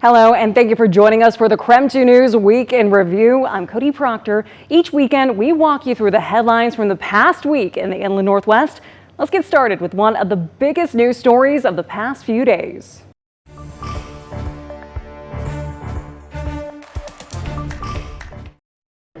Hello, and thank you for joining us for the KREM 2 News Week in Review. I'm Cody Proctor. Each weekend, we walk you through the headlines from the past week in the Inland Northwest. Let's get started with one of the biggest news stories of the past few days.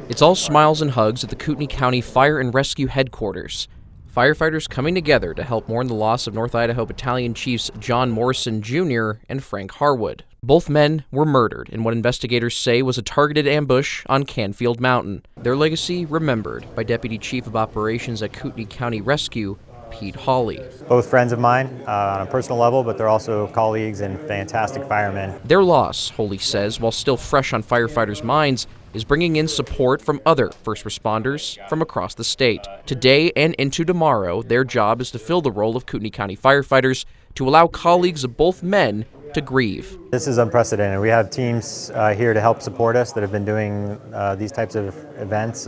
It's all smiles and hugs at the Kootenai County Fire and Rescue Headquarters. Firefighters coming together to help mourn the loss of North Idaho Battalion Chiefs John Morrison Jr. and Frank Harwood. Both men were murdered in what investigators say was a targeted ambush on Canfield Mountain. Their legacy remembered by Deputy Chief of Operations at Kootenai County Rescue, Pete Hawley. Both friends of mine on a personal level, but they're also colleagues and fantastic firemen. Their loss, Hawley says, while still fresh on firefighters' minds, is bringing in support from other first responders from across the state. Today and into tomorrow, their job is to fill the role of Kootenai County firefighters to allow colleagues of both men to grieve. This is unprecedented. We have teams here to help support us that have been doing these types of events,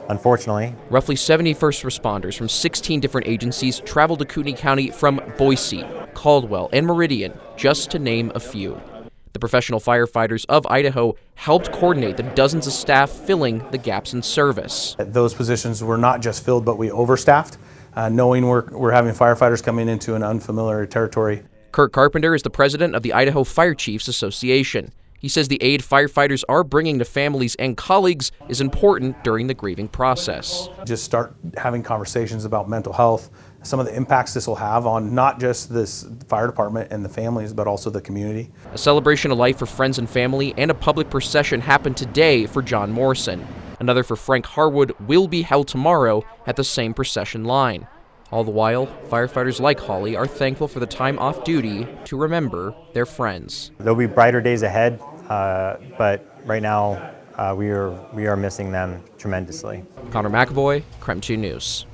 unfortunately. Roughly 70 first responders from 16 different agencies traveled to Kootenai County from Boise, Caldwell, and Meridian, just to name a few. The professional firefighters of Idaho helped coordinate the dozens of staff filling the gaps in service. Those positions were not just filled, but we overstaffed, knowing we're having firefighters coming into an unfamiliar territory. Kurt Carpenter is the president of the Idaho Fire Chiefs Association. He says the aid firefighters are bringing to families and colleagues is important during the grieving process. Just start having conversations about mental health, some of the impacts this will have on not just this fire department and the families, but also the community. A celebration of life for friends and family and a public procession happened today for John Morrison. Another for Frank Harwood will be held tomorrow at the same procession line. All the while, firefighters like Hawley are thankful for the time off duty to remember their friends. There'll be brighter days ahead, but right now we are missing them tremendously. Connor McAvoy, KREM 2 News.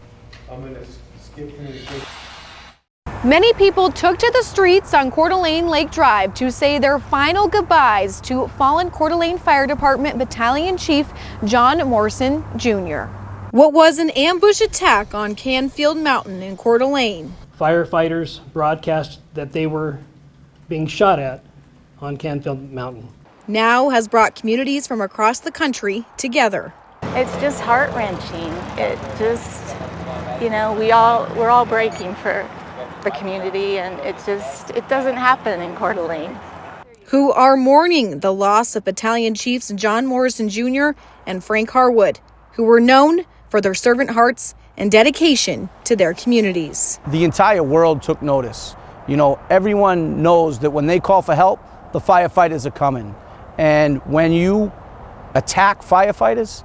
Many people took to the streets on Coeur d'Alene Lake Drive to say their final goodbyes to fallen Coeur d'Alene Fire Department Battalion Chief John Morrison Jr. What was an ambush attack on Canfield Mountain in Coeur d'Alene? Firefighters broadcast that they were being shot at on Canfield Mountain. Now has brought communities from across the country together. It's just heart-wrenching. It just, we're all breaking for the community, and it doesn't happen in Coeur d'Alene. Who are mourning the loss of Battalion Chiefs John Morrison Jr. and Frank Harwood, who were known for their servant hearts and dedication to their communities. The entire world took notice. Everyone knows that when they call for help, the firefighters are coming. And when you attack firefighters,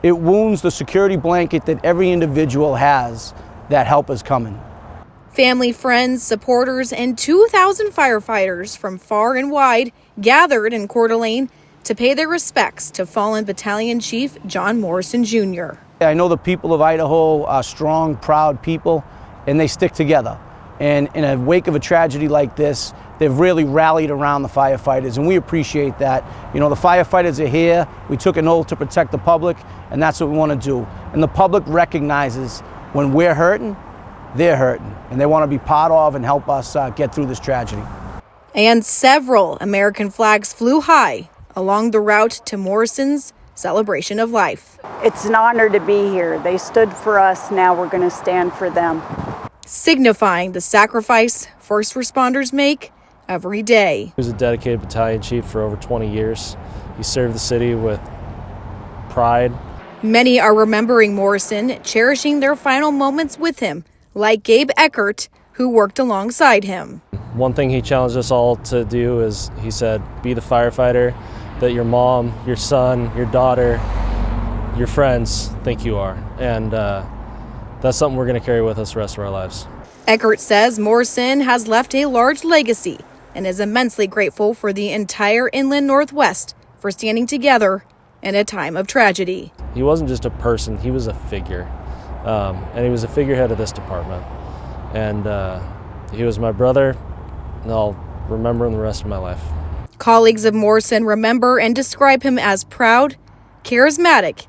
it wounds the security blanket that every individual has that help is coming. Family, friends, supporters, and 2,000 firefighters from far and wide gathered in Coeur d'Alene to pay their respects to fallen Battalion Chief John Morrison Jr. I know the people of Idaho are strong, proud people, and they stick together. And in a wake of a tragedy like this, they've really rallied around the firefighters, and we appreciate that. The firefighters are here. We took an oath to protect the public, and that's what we want to do. And the public recognizes when we're hurting, they're hurting, and they want to be part of and help us get through this tragedy. And several American flags flew high along the route to Morrison's celebration of life. It's an honor to be here. They stood for us, now we're going to stand for them. Signifying the sacrifice first responders make every day. He was a dedicated battalion chief for over 20 years. He served the city with pride. Many are remembering Morrison, cherishing their final moments with him, like Gabe Eckert, who worked alongside him. One thing he challenged us all to do is, he said, be the firefighter that your mom, your son, your daughter, your friends think you are. And that's something we're going to carry with us the rest of our lives. Eckert says Morrison has left a large legacy and is immensely grateful for the entire Inland Northwest for standing together in a time of tragedy. He wasn't just a person, he was a figure. And he was a figurehead of this department. And he was my brother, and I'll remember him the rest of my life. Colleagues of Morrison remember and describe him as proud, charismatic,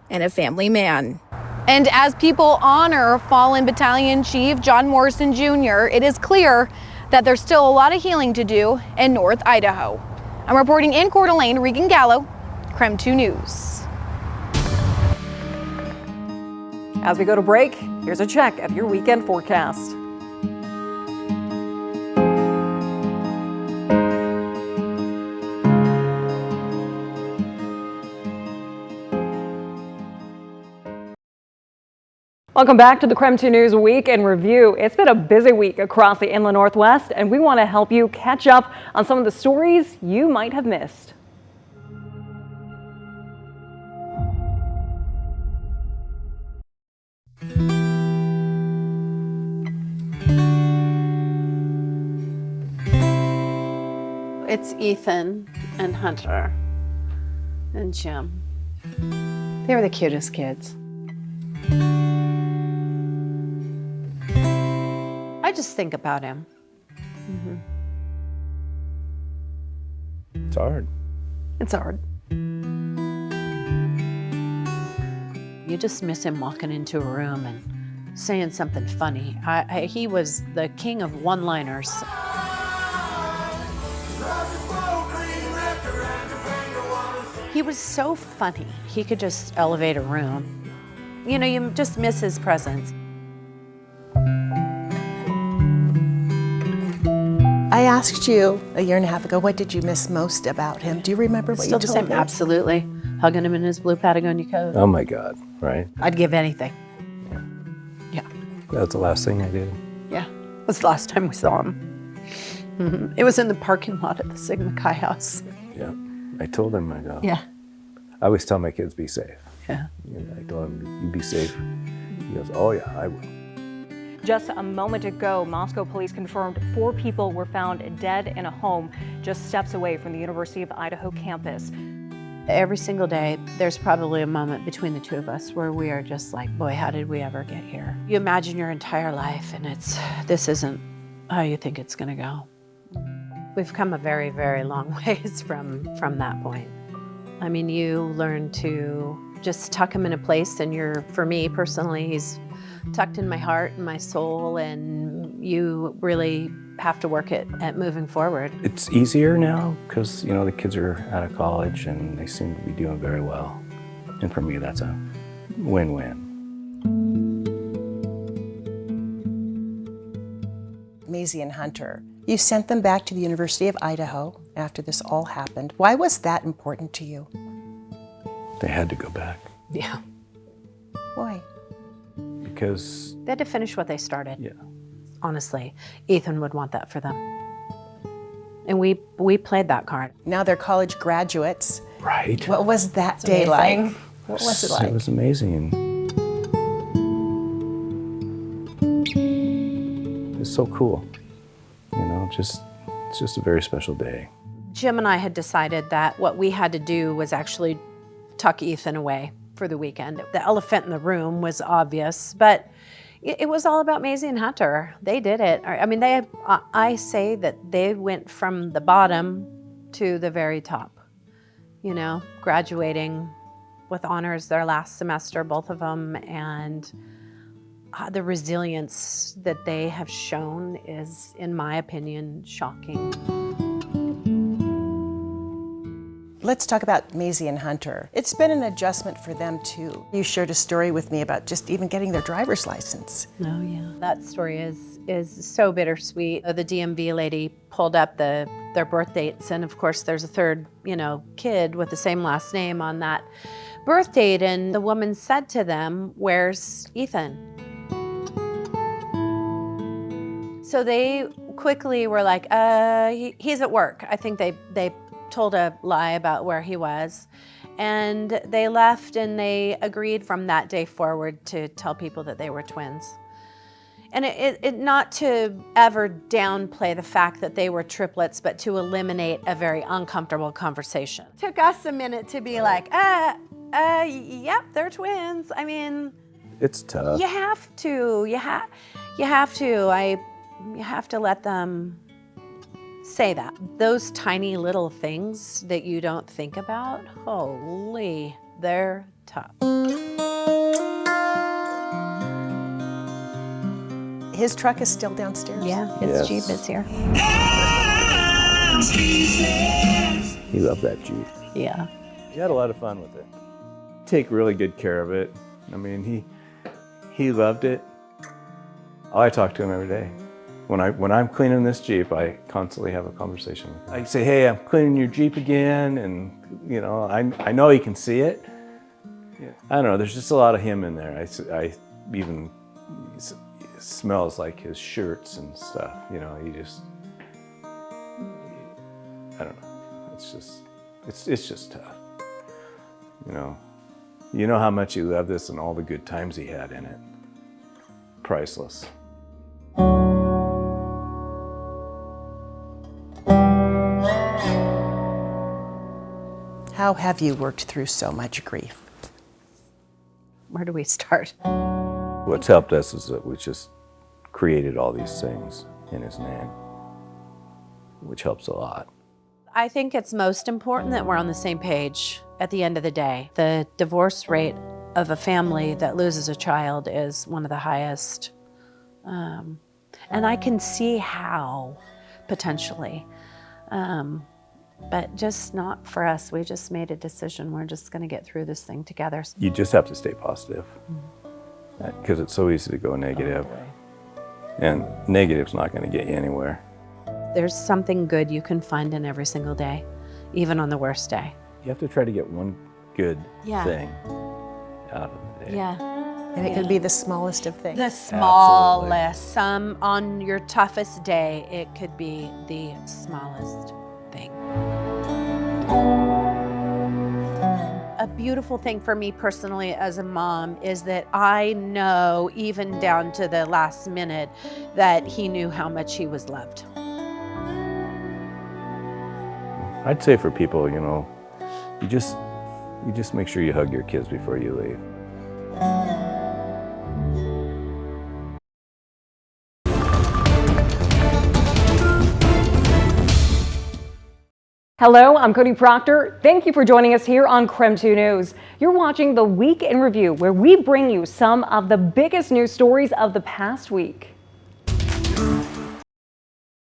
and a family man. And as people honor fallen Battalion Chief John Morrison Jr., it is clear that there's still a lot of healing to do in North Idaho. I'm reporting in Coeur d'Alene, Regan Gallo, KREM 2 News. As we go to break, here's a check of your weekend forecast. Welcome back to the KREM 2 News Week in Review. It's been a busy week across the Inland Northwest, and we want to help you catch up on some of the stories you might have missed. It's Ethan and Hunter and Jim. They were the cutest kids. I just think about him. It's hard. It's hard. You just miss him walking into a room and saying something funny. He was the king of one-liners. He was so funny. He could just elevate a room. You know, you just miss his presence. I asked you a year and a half ago, what did you miss most about him? Do you remember what Still you the told same, me? absolutely. Hugging him in his blue Patagonia coat. Oh my God, right? I'd give anything. Yeah. That's the last thing I did. Yeah. It was the last time we saw him. It was in the parking lot at the Sigma Chi house. Yeah. I told him, I go. Yeah. I always tell my kids, be safe. Yeah. And I told him, you be safe. He goes, oh yeah, I will. Just a moment ago, Moscow police confirmed 4 people were found dead in a home just steps away from the University of Idaho campus. Every single day, there's probably a moment between the two of us where we are just like, boy, how did we ever get here? You imagine your entire life and this isn't how you think it's gonna go. We've come a very, very long ways from that point. I mean, you learn to just tuck him in a place, and for me personally, he's tucked in my heart and my soul, and you really have to work at moving forward. It's easier now because, you know, the kids are out of college and they seem to be doing very well. And for me, that's a win-win. Maisie and Hunter, you sent them back to the University of Idaho after this all happened. Why was that important to you? They had to go back. Yeah. Why? Because They had to finish what they started. Yeah. Honestly, Ethan would want that for them. And we played that card. Now they're college graduates. Right. What was that day like? What was it like? It was amazing. It's so cool. You know, it's just a very special day. Jim and I had decided that what we had to do was actually tuck Ethan away for the weekend. The elephant in the room was obvious, but it was all about Maisie and Hunter. They did it. I mean, I say that they went from the bottom to the very top, you know, graduating with honors their last semester, both of them, and the resilience that they have shown is, in my opinion, shocking. Let's talk about Maisie and Hunter. It's been an adjustment for them too. You shared a story with me about just even getting their driver's license. Oh yeah, that story is so bittersweet. The DMV lady pulled up their birth dates, and of course there's a third, you know, kid with the same last name on that birth date, and the woman said to them, "Where's Ethan?" So they quickly were like, he's at work. I think they told a lie about where he was. And they left, and they agreed from that day forward to tell people that they were twins. And it not to ever downplay the fact that they were triplets, but to eliminate a very uncomfortable conversation. Took us a minute to be like, yep, they're twins. I mean, It's tough. you have to. You have to let them say that. Those tiny little things that you don't think about, holy, they're tough. His truck is still downstairs? Yeah, his Jeep is here. He loved that Jeep. Yeah. He had a lot of fun with it. Take really good care of it. I mean, he loved it. I talk to him every day. When I'm cleaning this Jeep, I constantly have a conversation with him. I say, hey, I'm cleaning your Jeep again, and you know, I know he can see it. Yeah. I don't know, there's just a lot of him in there. I even, it smells like his shirts and stuff, you know, I don't know, it's just tough. You know how much he loved this and all the good times he had in it. Priceless. How have you worked through so much grief? Where do we start? What's helped us is that we just created all these things in his name, which helps a lot. I think it's most important that we're on the same page at the end of the day. The divorce rate of a family that loses a child is one of the highest. And I can see how, potentially. But just not for us. We just made a decision. We're just going to get through this thing together. You just have to stay positive, because it's so easy to go negative. And negative's not going to get you anywhere. There's something good you can find in every single day, even on the worst day. You have to try to get one good thing out of the day. Yeah. And it could be the smallest of things. The smallest. On your toughest day, it could be the smallest thing. A beautiful thing for me personally as a mom is that I know, even down to the last minute, that he knew how much he was loved. I'd say for people, you know, you just make sure you hug your kids before you leave. Hello, I'm Cody Proctor. Thank you for joining us here on KREM 2 News. You're watching the Week in Review, where we bring you some of the biggest news stories of the past week.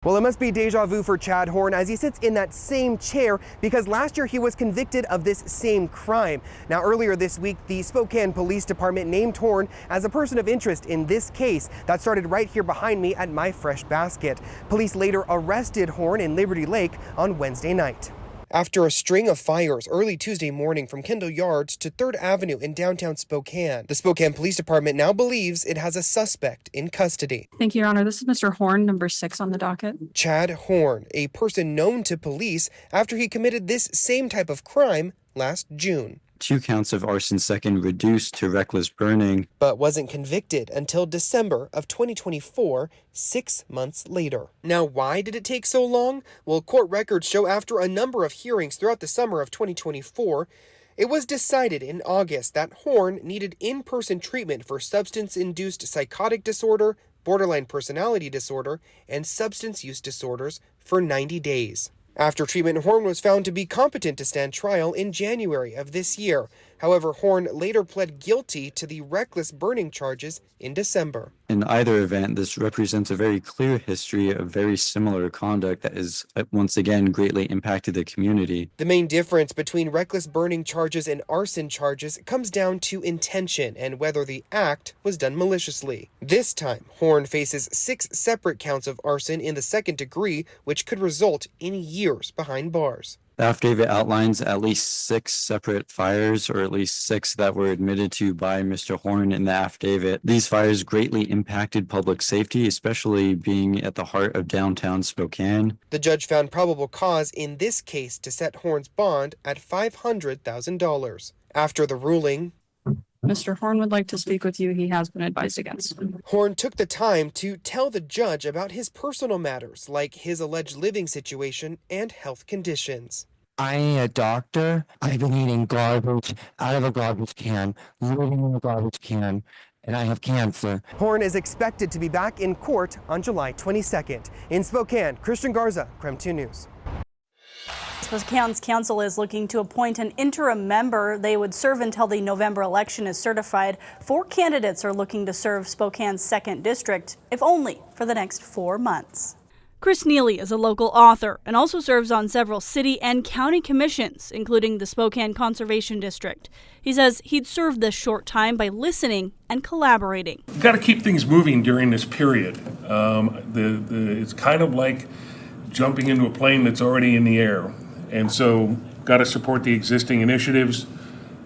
Well, it must be deja vu for Chad Horn as he sits in that same chair because last year he was convicted of this same crime. Now, earlier this week, the Spokane Police Department named Horn as a person of interest in this case. That started right here behind me at my fresh basket. Police later arrested Horn in Liberty Lake on Wednesday night. After a string of fires early Tuesday morning from Kendall Yards to 3rd Avenue in downtown Spokane, the Spokane Police Department now believes it has a suspect in custody. Thank you, Your Honor. This is Mr. Horn, number 6 on the docket. Chad Horn, a person known to police after he committed this same type of crime last June. 2 counts of arson, second reduced to reckless burning. But wasn't convicted until December of 2024, 6 months later. Now, why did it take so long? Well, court records show after a number of hearings throughout the summer of 2024, it was decided in August that Horn needed in-person treatment for substance-induced psychotic disorder, borderline personality disorder, and substance use disorders for 90 days. After treatment, Horn was found to be competent to stand trial in January of this year. However, Horn later pled guilty to the reckless burning charges in December. In either event, this represents a very clear history of very similar conduct that has once again greatly impacted the community. The main difference between reckless burning charges and arson charges comes down to intention and whether the act was done maliciously. This time, Horn faces 6 separate counts of arson in the 2nd degree, which could result in years behind bars. The affidavit outlines at least 6 separate fires, or at least 6 that were admitted to by Mr. Horn in the affidavit. These fires greatly impacted public safety, especially being at the heart of downtown Spokane. The judge found probable cause in this case to set Horn's bond at $500,000. After the ruling, Mr. Horn would like to speak with you. He has been advised against. Horn took the time to tell the judge about his personal matters, like his alleged living situation and health conditions. I am a doctor. I've been eating garbage out of a garbage can, living in a garbage can, and I have cancer. Horn is expected to be back in court on July 22nd. In Spokane, Christian Garza, KREM 2 News. Spokane's council is looking to appoint an interim member. They would serve until the November election is certified. 4 candidates are looking to serve Spokane's 2nd district, if only for the next 4 months. Chris Neely is a local author and also serves on several city and county commissions, including the Spokane Conservation District. He says he'd served this short time by listening and collaborating. You've got to keep things moving during this period. It's kind of like jumping into a plane that's already in the air. And so, got to support the existing initiatives,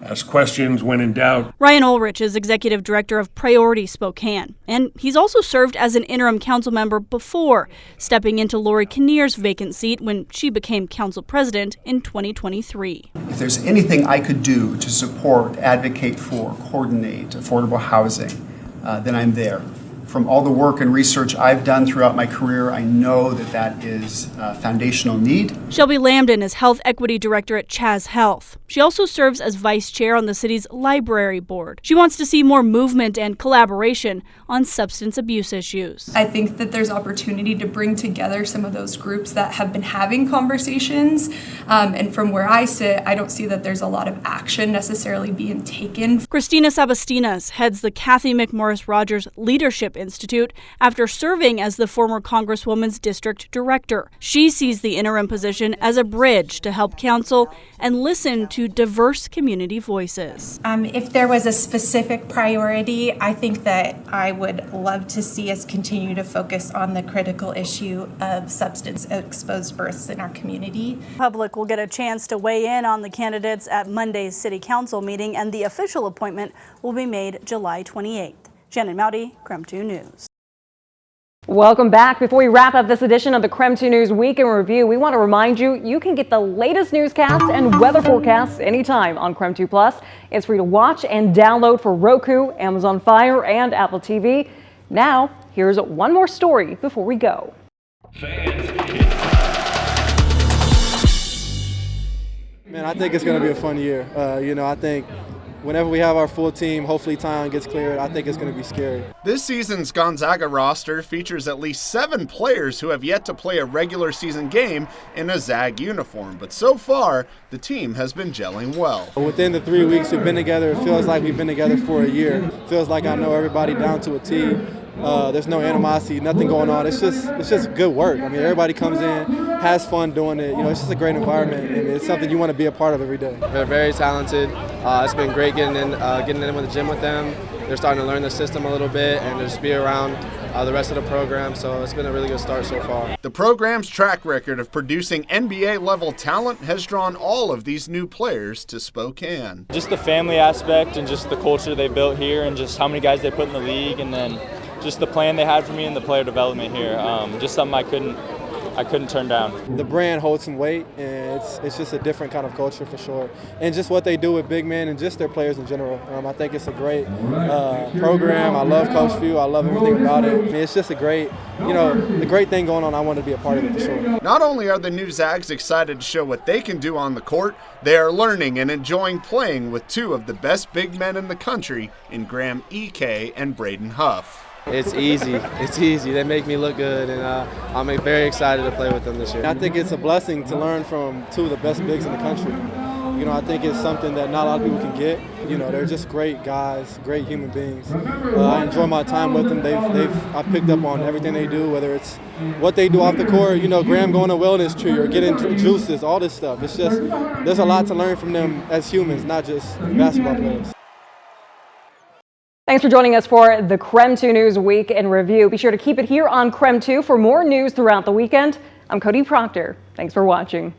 ask questions when in doubt. Ryan Ulrich is executive director of Priority Spokane, and he's also served as an interim council member before, stepping into Lori Kinnear's vacant seat when she became council president in 2023. If there's anything I could do to support, advocate for, coordinate affordable housing, then I'm there. From all the work and research I've done throughout my career, I know that that is a foundational need. Shelby Lambden is health equity director at Chaz Health. She also serves as vice chair on the city's library board. She wants to see more movement and collaboration on substance abuse issues. I think that there's opportunity to bring together some of those groups that have been having conversations. And from where I sit, I don't see that there's a lot of action necessarily being taken. Christina Sabastinas heads the Kathy McMorris Rogers Leadership Institute after serving as the former Congresswoman's district director. She sees the interim position as a bridge to help counsel and listen to diverse community voices. If there was a specific priority, I think that I would love to see us continue to focus on the critical issue of substance-exposed births in our community. Public will get a chance to weigh in on the candidates at Monday's City Council meeting, and the official appointment will be made July 28th. Shannon Mowdy, KREM 2 News. Welcome back. Before we wrap up this edition of the KREM 2 News Week in Review, we want to remind you, you can get the latest newscasts and weather forecasts anytime on KREM 2 Plus. It's free to watch and download for Roku, Amazon Fire, and Apple TV. Now, here's one more story before we go. Man, I think it's going to be a fun year. I think whenever we have our full team, hopefully Tyon gets cleared, I think it's going to be scary. This season's Gonzaga roster features at least 7 players who have yet to play a regular season game in a Zag uniform, but so far, the team has been gelling well. Within the 3 weeks we've been together, it feels like we've been together for a year. It feels like I know everybody down to a T. There's no animosity, nothing going on. It's just good work. I mean, everybody comes in, has fun doing it. It's just a great environment, and it's something you want to be a part of every day. They're very talented. It's been great getting in with the gym with them. They're starting to learn the system a little bit and just be around the rest of the program, so it's been a really good start so far. The program's track record of producing NBA-level talent has drawn all of these new players to Spokane. Just the family aspect and just the culture they built here and just how many guys they put in the league, and then just the plan they had for me and the player development here. Just something I couldn't turn down. The brand holds some weight, and it's just a different kind of culture for sure. And just what they do with big men and just their players in general. I think it's a great program. I love Coach Few. I love everything about it. I mean, it's just a great, the great thing going on. I want to be a part of it for sure. Not only are the new Zags excited to show what they can do on the court, they are learning and enjoying playing with 2 of the best big men in the country in Graham E.K. and Braden Huff. It's easy. It's easy. They make me look good, and I'm very excited to play with them this year. I think it's a blessing to learn from 2 of the best bigs in the country. I think it's something that not a lot of people can get. They're just great guys, great human beings. I enjoy my time with them. I picked up on everything they do, whether it's what they do off the court, Graham going to wellness tree or getting juices, all this stuff. It's just, there's a lot to learn from them as humans, not just basketball players. Thanks for joining us for the KREM 2 News Week in Review. Be sure to keep it here on KREM 2 for more news throughout the weekend. I'm Cody Proctor. Thanks for watching.